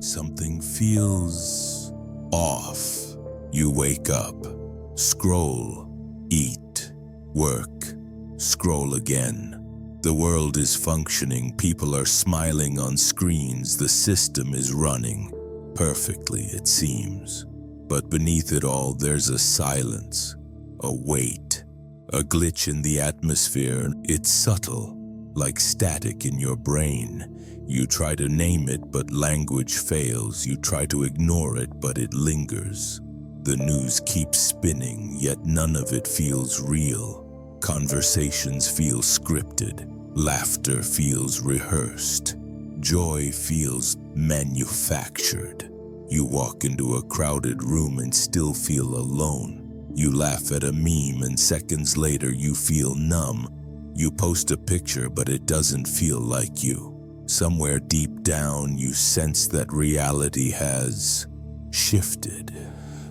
Something feels off. You wake up, scroll, eat, work, scroll again. The world is functioning, people are smiling on screens, the system is running perfectly, it seems. But beneath it all, there's a silence, a weight, a glitch in the atmosphere. It's subtle, like static in your brain. You try to name it, but language fails. You try to ignore it, but it lingers. The news keeps spinning, yet none of it feels real. Conversations feel scripted. Laughter feels rehearsed. Joy feels manufactured. You walk into a crowded room and still feel alone. You laugh at a meme and seconds later you feel numb. You post a picture but it doesn't feel like you. Somewhere deep down you sense that reality has shifted.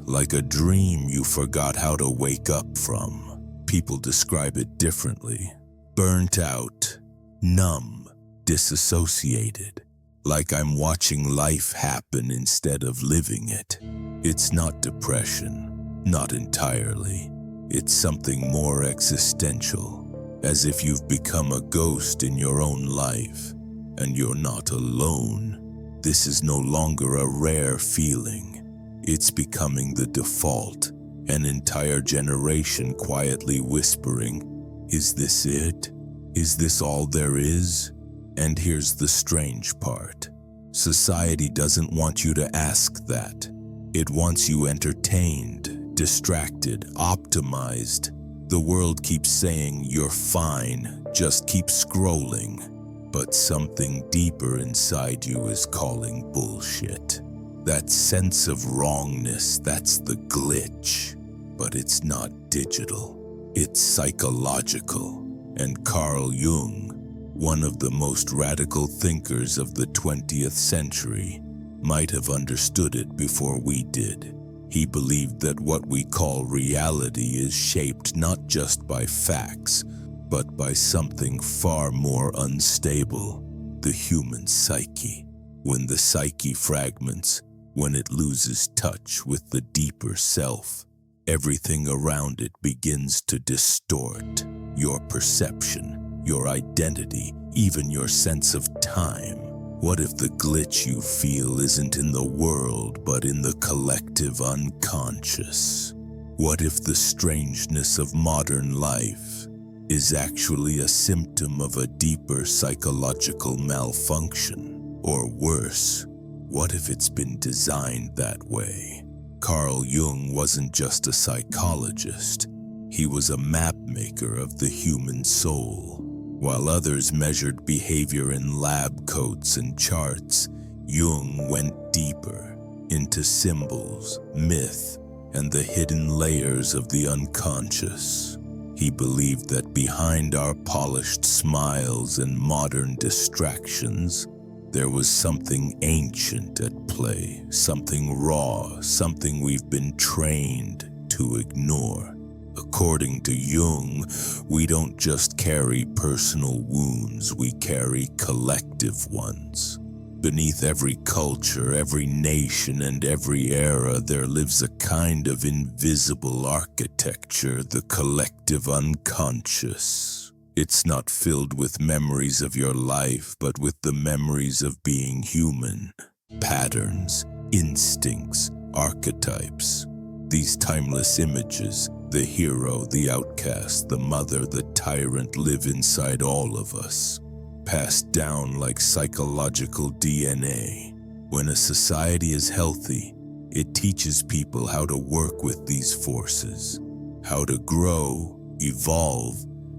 Like a dream you forgot how to wake up from. People describe it differently. Burnt out, numb, disassociated. Like I'm watching life happen instead of living it. It's not depression, not entirely. It's something more existential, as if you've become a ghost in your own life, and you're not alone. This is no longer a rare feeling. It's becoming the default, an entire generation quietly whispering, "Is this it? Is this all there is?" And here's the strange part. Society doesn't want you to ask that. It wants you entertained, distracted, optimized. The world keeps saying, "You're fine, just keep scrolling." But something deeper inside you is calling bullshit. That sense of wrongness, that's the glitch. But it's not digital. It's psychological. And Carl Jung, one of the most radical thinkers of the 20th century, might have understood it before we did. He believed that what we call reality is shaped not just by facts, but by something far more unstable, the human psyche. When the psyche fragments, when it loses touch with the deeper self, everything around it begins to distort. Your perception, your identity, even your sense of time. What if the glitch you feel isn't in the world, but in the collective unconscious? What if the strangeness of modern life is actually a symptom of a deeper psychological malfunction? Or worse, what if it's been designed that way? Carl Jung wasn't just a psychologist. He was a map maker of the human soul. While others measured behavior in lab coats and charts, Jung went deeper into symbols, myth, and the hidden layers of the unconscious. He believed that behind our polished smiles and modern distractions, there was something ancient at play, something raw, something we've been trained to ignore. According to Jung, we don't just carry personal wounds, we carry collective ones. Beneath every culture, every nation, and every era, there lives a kind of invisible architecture, the collective unconscious. It's not filled with memories of your life, but with the memories of being human. Patterns, instincts, archetypes. These timeless images, the hero, the outcast, the mother, the tyrant, live inside all of us, passed down like psychological DNA. When a society is healthy, it teaches people how to work with these forces, how to grow, evolve,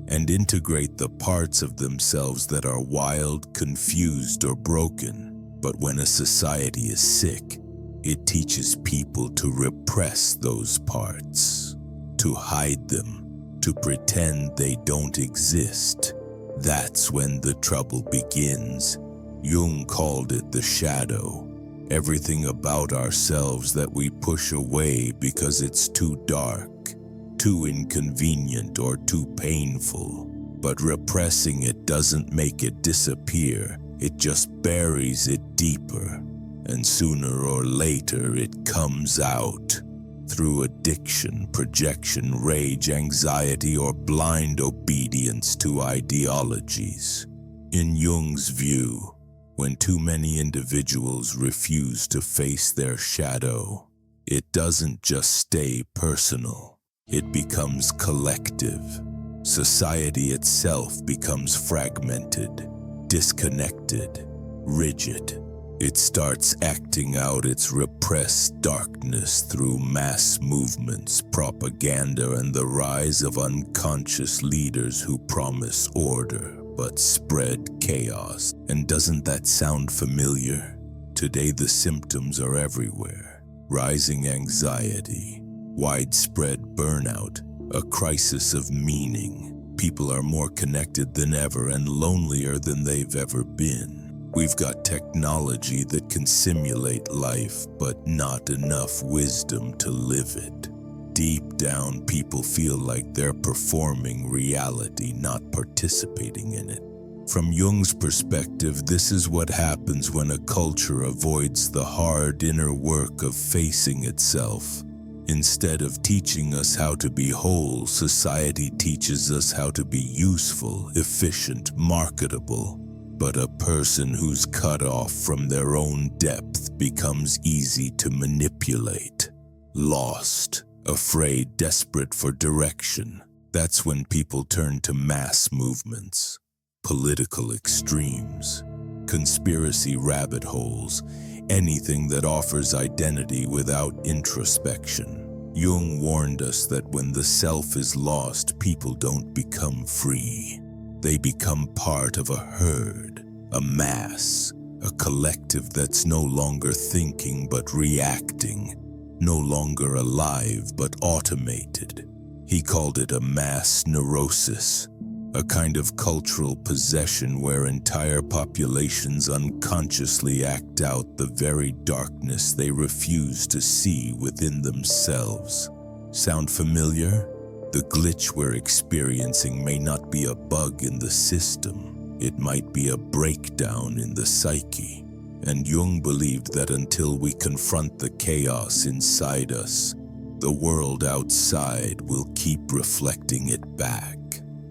and integrate the parts of themselves that are wild, confused, or broken. But when a society is sick, it teaches people to repress those parts, to hide them, to pretend they don't exist. That's when the trouble begins. Jung called it the shadow. Everything about ourselves that we push away because it's too dark, too inconvenient, or too painful. But repressing it doesn't make it disappear, it just buries it deeper. and sooner or later it comes out. Through addiction, projection, rage, anxiety, or blind obedience to ideologies. In Jung's view, when too many individuals refuse to face their shadow, it doesn't just stay personal, it becomes collective. Society itself becomes fragmented, disconnected, rigid. It starts acting out its repressed darkness through mass movements, propaganda, and the rise of unconscious leaders who promise order but spread chaos. And doesn't that sound familiar? Today the symptoms are everywhere. Rising anxiety, widespread burnout, a crisis of meaning. People are more connected than ever and lonelier than they've ever been. We've got technology that can simulate life, but not enough wisdom to live it. Deep down, people feel like they're performing reality, not participating in it. From Jung's perspective, this is what happens when a culture avoids the hard inner work of facing itself. Instead of teaching us how to be whole, society teaches us how to be useful, efficient, marketable. But a person who's cut off from their own depth becomes easy to manipulate. Lost, afraid, desperate for direction. That's when people turn to mass movements, political extremes, conspiracy rabbit holes, anything that offers identity without introspection. Jung warned us that when the self is lost, people don't become free. They become part of a herd, a mass, a collective that's no longer thinking but reacting, no longer alive but automated. He called it a mass neurosis, a kind of cultural possession where entire populations unconsciously act out the very darkness they refuse to see within themselves. Sound familiar? The glitch we're experiencing may not be a bug in the system. It might be a breakdown in the psyche. And Jung believed that until we confront the chaos inside us, the world outside will keep reflecting it back.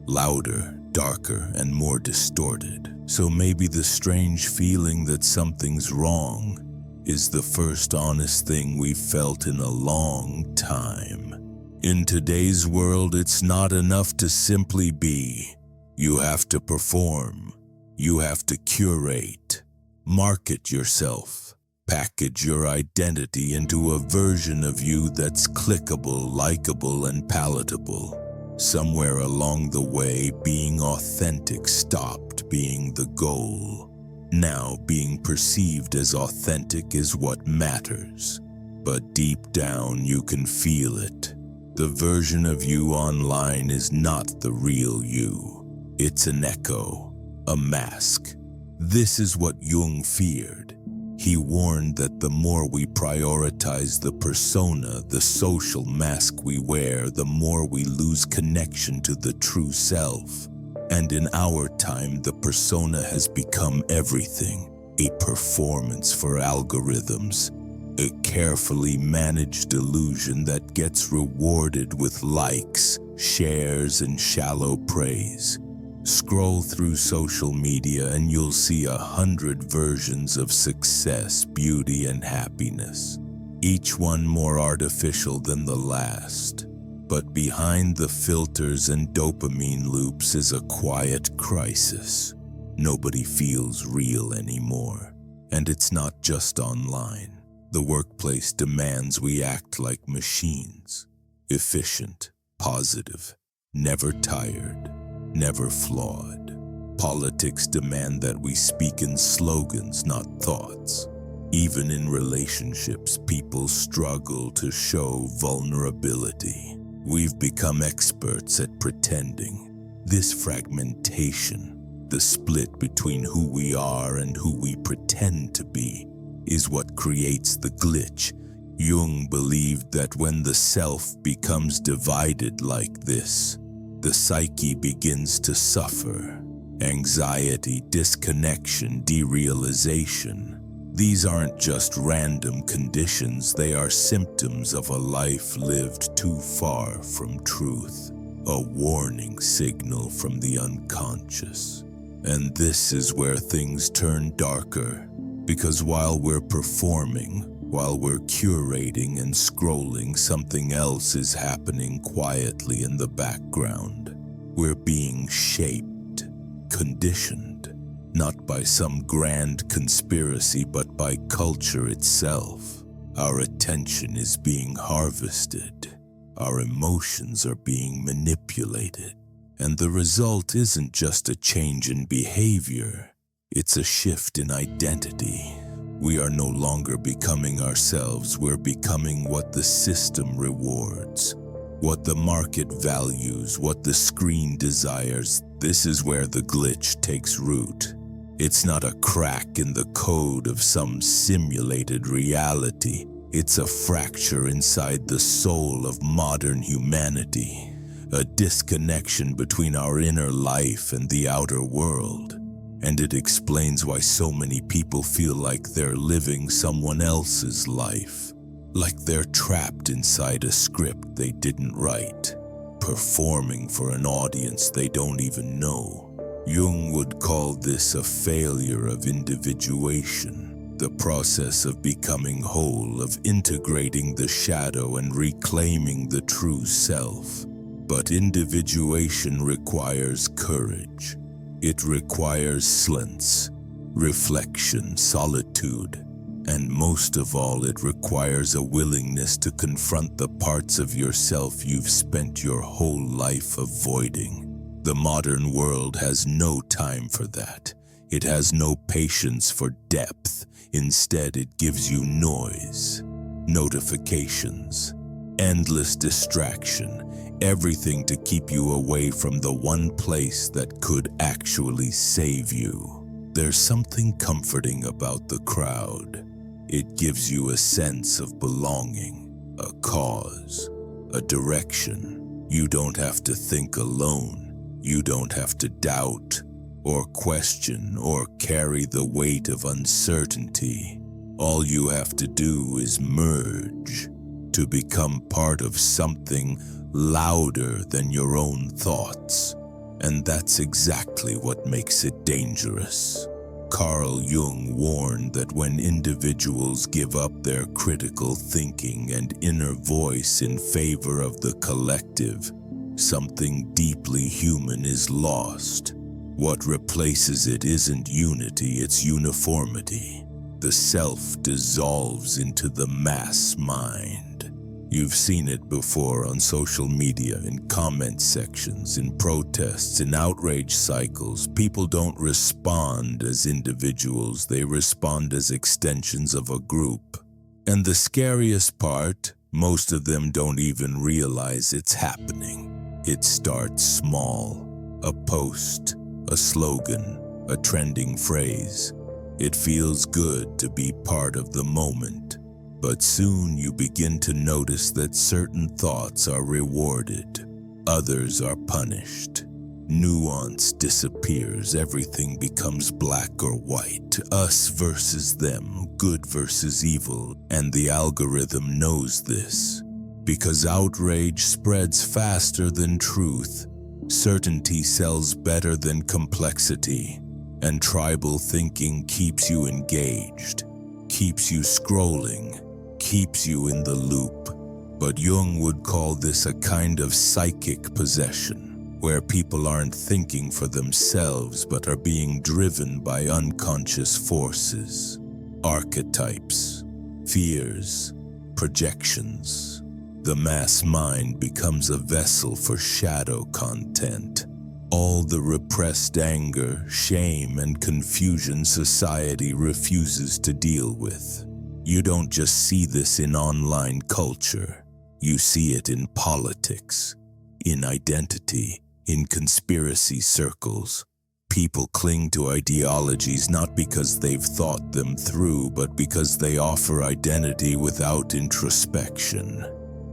Louder, darker, and more distorted. So maybe the strange feeling that something's wrong is the first honest thing we've felt in a long time. In today's world, it's not enough to simply be. You have to perform. You have to curate. Market yourself. Package your identity into a version of you that's clickable, likable, and palatable. Somewhere along the way, being authentic stopped being the goal. Now, being perceived as authentic is what matters. But deep down, you can feel it. The version of you online is not the real you. It's an echo, a mask. This is what Jung feared. He warned that the more we prioritize the persona, the social mask we wear, the more we lose connection to the true self. And in our time, the persona has become everything, a performance for algorithms. A carefully managed illusion that gets rewarded with likes, shares, and shallow praise. Scroll through social media and you'll see 100 versions of success, beauty, and happiness. Each one more artificial than the last. But behind the filters and dopamine loops is a quiet crisis. Nobody feels real anymore. And it's not just online. The workplace demands we act like machines. Efficient, positive, never tired, never flawed. Politics demand that we speak in slogans, not thoughts. Even in relationships, people struggle to show vulnerability. We've become experts at pretending. This fragmentation, the split between who we are and who we pretend to be, is what creates the glitch. Jung believed that when the self becomes divided like this, the psyche begins to suffer. Anxiety, disconnection, derealization. These aren't just random conditions, they are symptoms of a life lived too far from truth, a warning signal from the unconscious. And this is where things turn darker, because while we're performing, while we're curating and scrolling, something else is happening quietly in the background. We're being shaped, conditioned, not by some grand conspiracy, but by culture itself. Our attention is being harvested. Our emotions are being manipulated. And the result isn't just a change in behavior, it's a shift in identity. We are no longer becoming ourselves, we're becoming what the system rewards, what the market values, what the screen desires. This is where the glitch takes root. It's not a crack in the code of some simulated reality. It's a fracture inside the soul of modern humanity, a disconnection between our inner life and the outer world. And it explains why so many people feel like they're living someone else's life, like they're trapped inside a script they didn't write, performing for an audience they don't even know. Jung would call this a failure of individuation, the process of becoming whole, of integrating the shadow and reclaiming the true self. But individuation requires courage. It requires silence, reflection, solitude, and most of all, it requires a willingness to confront the parts of yourself you've spent your whole life avoiding. The modern world has no time for that. It has no patience for depth. Instead, it gives you noise, notifications, endless distraction, everything to keep you away from the one place that could actually save you. There's something comforting about the crowd. It gives you a sense of belonging, a cause, a direction. You don't have to think alone. You don't have to doubt or question or carry the weight of uncertainty. All you have to do is merge, to become part of something louder than your own thoughts. And that's exactly what makes it dangerous. Carl Jung warned that when individuals give up their critical thinking and inner voice in favor of the collective, something deeply human is lost. What replaces it isn't unity, it's uniformity. The self dissolves into the mass mind. You've seen it before on social media, in comment sections, in protests, in outrage cycles. People don't respond as individuals, they respond as extensions of a group. And the scariest part, most of them don't even realize it's happening. It starts small, a post, a slogan, a trending phrase. It feels good to be part of the moment, but soon you begin to notice that certain thoughts are rewarded, others are punished. Nuance disappears, everything becomes black or white, us versus them, good versus evil, and the algorithm knows this. Because outrage spreads faster than truth, certainty sells better than complexity, and tribal thinking keeps you engaged, keeps you scrolling, keeps you in the loop. But Jung would call this a kind of psychic possession, where people aren't thinking for themselves but are being driven by unconscious forces, archetypes, fears, projections. The mass mind becomes a vessel for shadow content. All the repressed anger, shame, and confusion society refuses to deal with. You don't just see this in online culture. You see it in politics, in identity, in conspiracy circles. People cling to ideologies not because they've thought them through, but because they offer identity without introspection.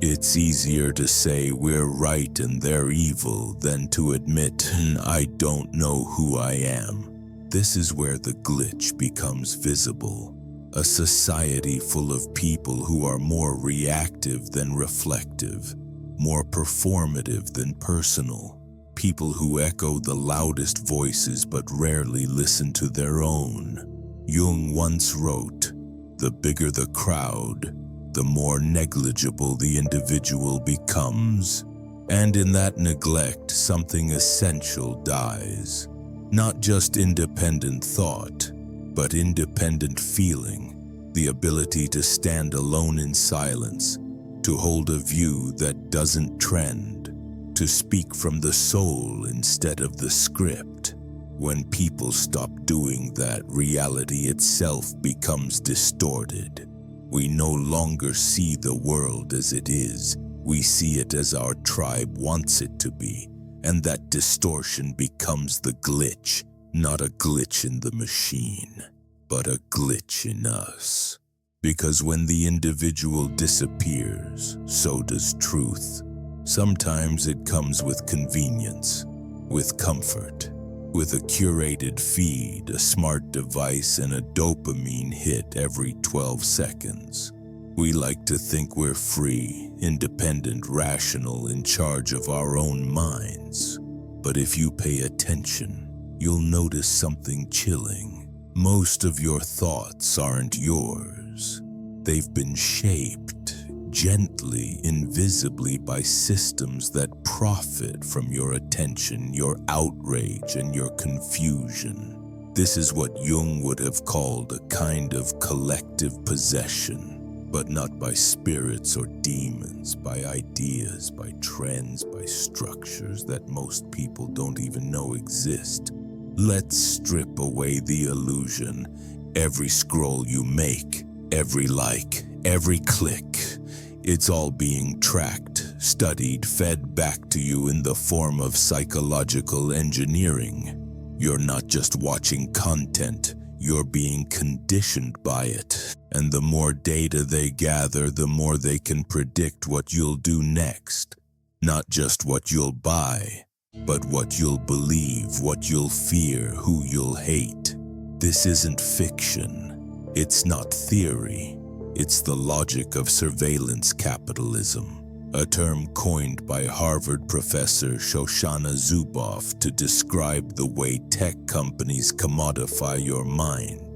It's easier to say we're right and they're evil than to admit, I don't know who I am. This is where the glitch becomes visible. A society full of people who are more reactive than reflective, more performative than personal. People who echo the loudest voices but rarely listen to their own. Jung once wrote, "The bigger the crowd, the more negligible the individual becomes." And in that neglect, something essential dies. Not just independent thought, but independent feeling, the ability to stand alone in silence, to hold a view that doesn't trend, to speak from the soul instead of the script. When people stop doing that, reality itself becomes distorted. We no longer see the world as it is. We see it as our tribe wants it to be, and that distortion becomes the glitch, not a glitch in the machine, but a glitch in us. Because when the individual disappears, so does truth. Sometimes it comes with convenience, with comfort, with a curated feed, a smart device, and a dopamine hit every 12 seconds. We like to think we're free, independent, rational, in charge of our own minds. But if you pay attention, you'll notice something chilling. Most of your thoughts aren't yours. They've been shaped, gently, invisibly, by systems that profit from your attention, your outrage, and your confusion. This is what Jung would have called a kind of collective possession. But not by spirits or demons, by ideas, by trends, by structures that most people don't even know exist. Let's strip away the illusion. Every scroll you make, every like, every click, it's all being tracked, studied, fed back to you in the form of psychological engineering. You're not just watching content, you're being conditioned by it. And the more data they gather, the more they can predict what you'll do next. Not just what you'll buy, but what you'll believe, what you'll fear, who you'll hate. This isn't fiction. It's not theory. It's the logic of surveillance capitalism, a term coined by Harvard professor Shoshana Zuboff to describe the way tech companies commodify your mind.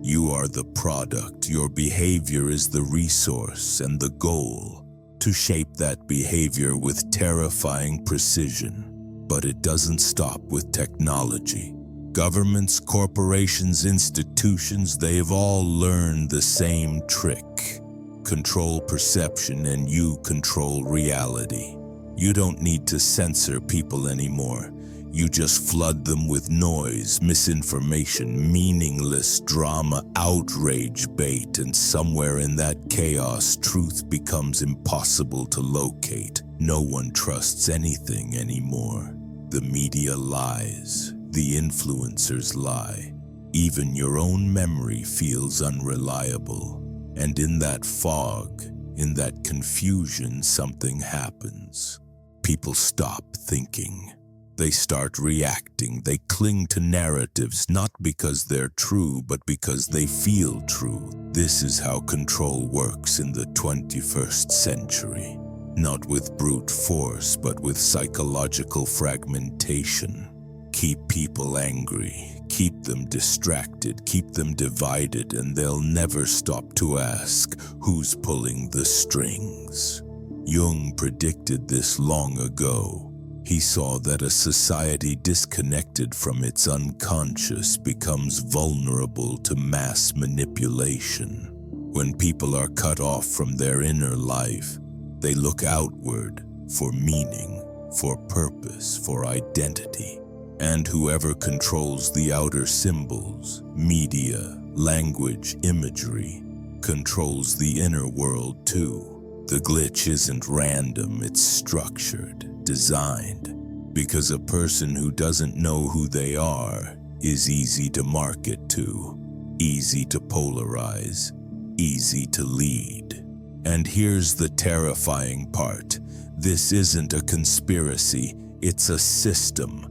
You are the product, your behavior is the resource, and the goal, to shape that behavior with terrifying precision. But it doesn't stop with technology. Governments, corporations, institutions, they've all learned the same trick. Control perception and you control reality. You don't need to censor people anymore. You just flood them with noise, misinformation, meaningless drama, outrage bait, and somewhere in that chaos, truth becomes impossible to locate. No one trusts anything anymore. The media lies. The influencers lie. Even your own memory feels unreliable. And in that fog, in that confusion, something happens. People stop thinking. They start reacting. They cling to narratives, not because they're true, but because they feel true. This is how control works in the 21st century. Not with brute force, but with psychological fragmentation. Keep people angry, keep them distracted, keep them divided, and they'll never stop to ask, who's pulling the strings? Jung predicted this long ago. He saw that a society disconnected from its unconscious becomes vulnerable to mass manipulation. When people are cut off from their inner life, they look outward for meaning, for purpose, for identity. And whoever controls the outer symbols, media, language, imagery, controls the inner world too. The glitch isn't random, it's structured, designed. Because a person who doesn't know who they are is easy to market to, easy to polarize, easy to lead. And here's the terrifying part. This isn't a conspiracy, it's a system.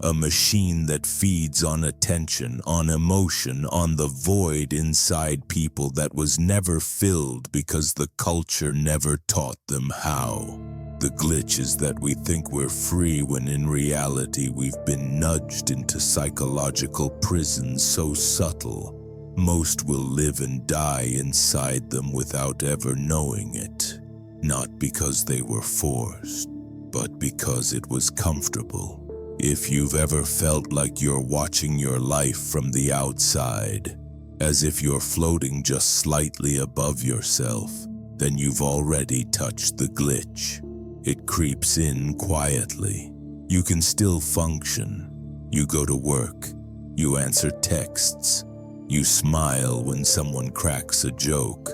A machine that feeds on attention, on emotion, on the void inside people that was never filled because the culture never taught them how. The glitch is that we think we're free when in reality we've been nudged into psychological prisons so subtle, most will live and die inside them without ever knowing it. Not because they were forced, but because it was comfortable. If you've ever felt like you're watching your life from the outside, as if you're floating just slightly above yourself, then you've already touched the glitch. It creeps in quietly. You can still function. You go to work. You answer texts. You smile when someone cracks a joke.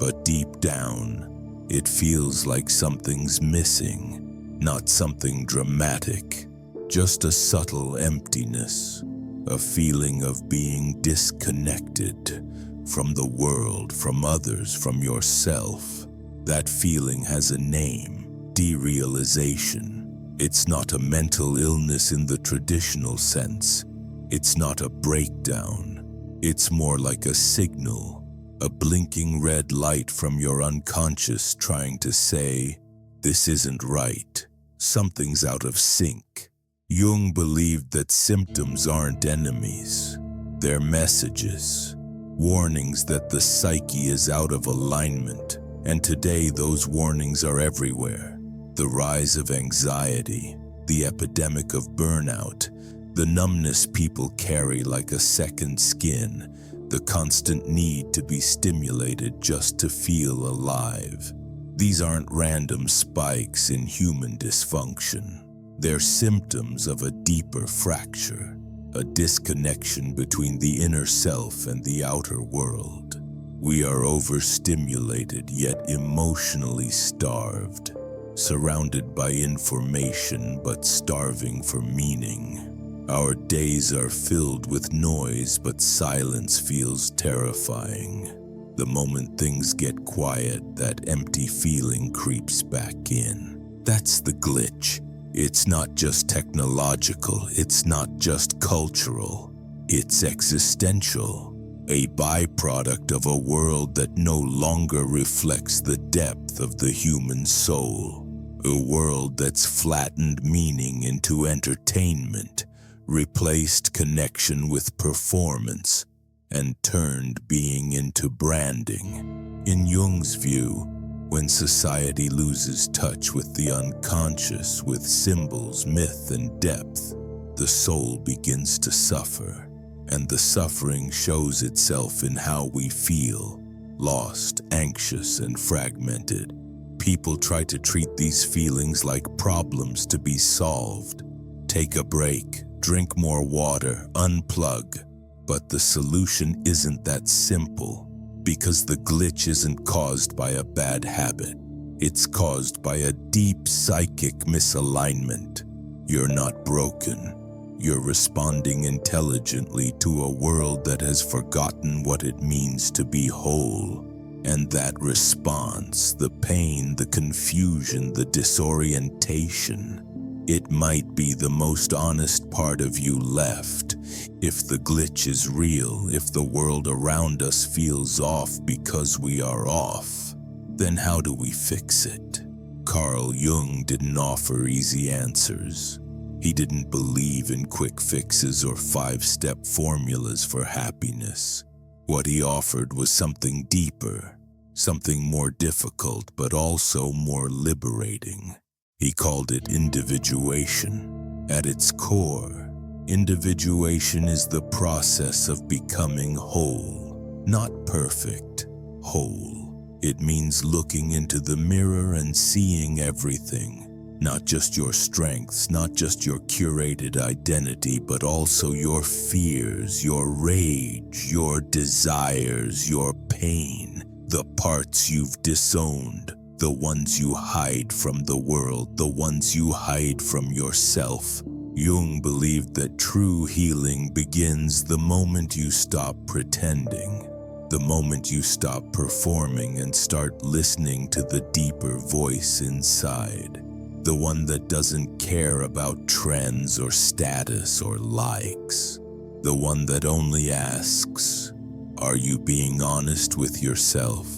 But deep down, it feels like something's missing. Not something dramatic. Just a subtle emptiness, a feeling of being disconnected from the world, from others, from yourself. That feeling has a name, derealization. It's not a mental illness in the traditional sense. It's not a breakdown. It's more like a signal, a blinking red light from your unconscious trying to say, "This isn't right. Something's out of sync." Jung believed that symptoms aren't enemies. They're messages, warnings that the psyche is out of alignment, and today those warnings are everywhere. The rise of anxiety, the epidemic of burnout, the numbness people carry like a second skin, the constant need to be stimulated just to feel alive. These aren't random spikes in human dysfunction. They're symptoms of a deeper fracture, a disconnection between the inner self and the outer world. We are overstimulated yet emotionally starved, surrounded by information but starving for meaning. Our days are filled with noise, but silence feels terrifying. The moment things get quiet, that empty feeling creeps back in. That's the glitch. It's not just technological, it's not just cultural, it's existential, a byproduct of a world that no longer reflects the depth of the human soul, a world that's flattened meaning into entertainment, replaced connection with performance, and turned being into branding. In Jung's view, when society loses touch with the unconscious, with symbols, myth, and depth, the soul begins to suffer, and the suffering shows itself in how we feel, lost, anxious, and fragmented. People try to treat these feelings like problems to be solved. Take a break, drink more water, unplug. But the solution isn't that simple. Because the glitch isn't caused by a bad habit. It's caused by a deep psychic misalignment. You're not broken. You're responding intelligently to a world that has forgotten what it means to be whole. And that response, the pain, the confusion, the disorientation, it might be the most honest part of you left. If the glitch is real, if the world around us feels off because we are off, then how do we fix it? Carl Jung didn't offer easy answers. He didn't believe in quick fixes or five-step formulas for happiness. What he offered was something deeper, something more difficult but also more liberating. He called it individuation. At its core, individuation is the process of becoming whole, not perfect, whole. It means looking into the mirror and seeing everything, not just your strengths, not just your curated identity, but also your fears, your rage, your desires, your pain, the parts you've disowned, the ones you hide from the world, the ones you hide from yourself. Jung believed that true healing begins the moment you stop pretending, the moment you stop performing and start listening to the deeper voice inside. The one that doesn't care about trends or status or likes. The one that only asks, are you being honest with yourself?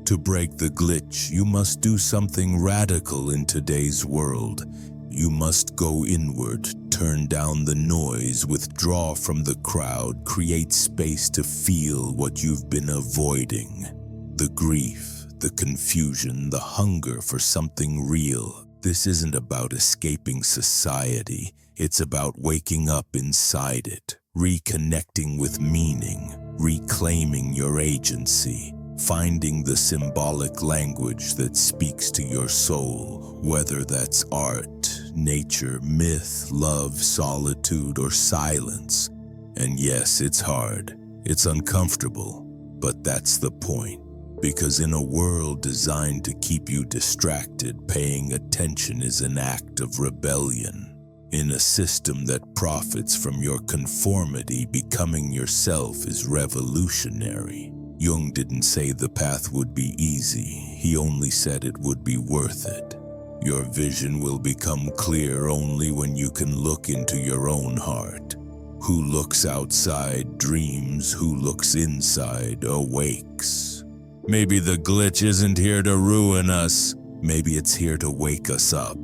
To break the glitch, you must do something radical in today's world. You must go inward, turn down the noise, withdraw from the crowd, create space to feel what you've been avoiding. The grief, the confusion, the hunger for something real. This isn't about escaping society. It's about waking up inside it, reconnecting with meaning, reclaiming your agency, finding the symbolic language that speaks to your soul, whether that's art, nature, myth, love, solitude, or silence. And yes, it's hard. It's uncomfortable, but that's the point. Because in a world designed to keep you distracted, paying attention is an act of rebellion. In a system that profits from your conformity, becoming yourself is revolutionary. Jung didn't say the path would be easy. He only said it would be worth it. Your vision will become clear only when you can look into your own heart. Who looks outside dreams, who looks inside awakes. Maybe the glitch isn't here to ruin us. Maybe it's here to wake us up.